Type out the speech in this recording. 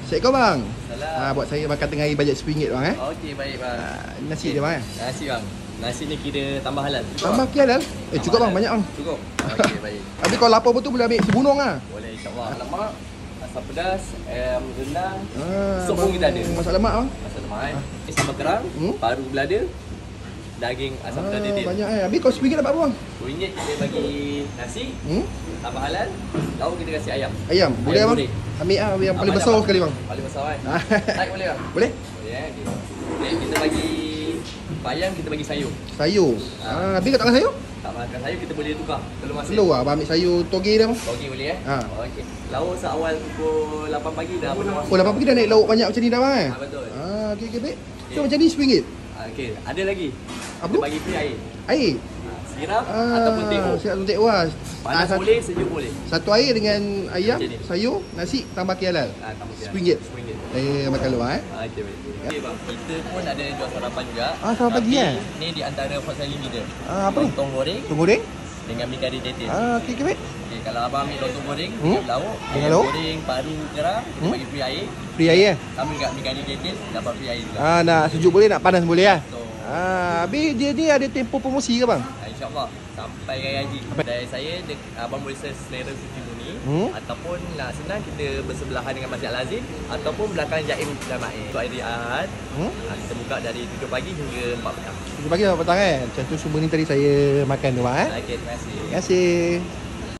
Assalamualaikum bang. Salam. Buat saya makan tengah hari bajet RM10 bang Okey, baik bang. Nasi dia bang Nasi bang. Nasi ni kira tambah halal. Tambah halal? Cukup bang, banyak bang. Cukup. Okey, baik. Habis kalau lapar betul boleh ambil sebunung lah. Boleh insya-Allah. Lemak, asam pedas, rendang, sup pun bang, kita ada. Masak lemak bang. Masak lemak Ini sambal kerang, paru belada, daging asam pedas dia. Banyak Habis kalau RM10 dapat apa bang? RM10 kita bagi nasi, tambah halal, lauk kita kasih ayam. Ayam? Boleh bang? Boleh. Ambil yang paling besar sekali bang. Paling besar kan? Naik boleh bang? Boleh? Boleh okay, kita bagi bayam, kita bagi sayur. Sayur? Habis kat tangan sayur? Tak makan sayur kita boleh tukar telur masin. Telur lah, abang ambil sayur toge dah bang. Toge boleh Okey. Lauk seawal pukul 8 pagi dah penuh. Oh 8 pagi dah naik lauk banyak macam ni dah bang Betul. Okey baik. So macam ni RM10? Okey, ada lagi. Apa? Kita bagi free air. Air? Siram ataupun teh. Siram ataupun teh lah. Panas boleh, sejuk boleh. Satu air dengan ayam, sayur, nasi, tambah halal. RM10. Makan luar Okey baik. Okey bang, kita pun ada jual sarapan juga. Sarapan pagi Ni di antara hot selling kita. Apa ni? Lontong goreng. Lontong goreng? Dengan mi kari tetel. Okey baik. Okey, kalau abang ambil lontong goreng dengan lauk, dengan lauk goreng, paru, kerang, kita bagi free air. Free air Sama juga mi kari tetel, dapat free air juga. Nak sejuk boleh, nak panas boleh lah. So, habis dia ni ada tempoh promosi ke bang? InsyaAllah sampai Raya Haji. Dari saya, abang boleh search Selera Suci Murni ataupun nak senang kita bersebelahan dengan Masjid Al-Azim ataupun belakang Jaim Jama'i. Untuk hari Ahad, kita buka dari 7 pagi hingga 4 petang. 7 pagi 4 petang Macam tu semua ni tadi saya makan tu bang Okey, terima kasih. Terima kasih.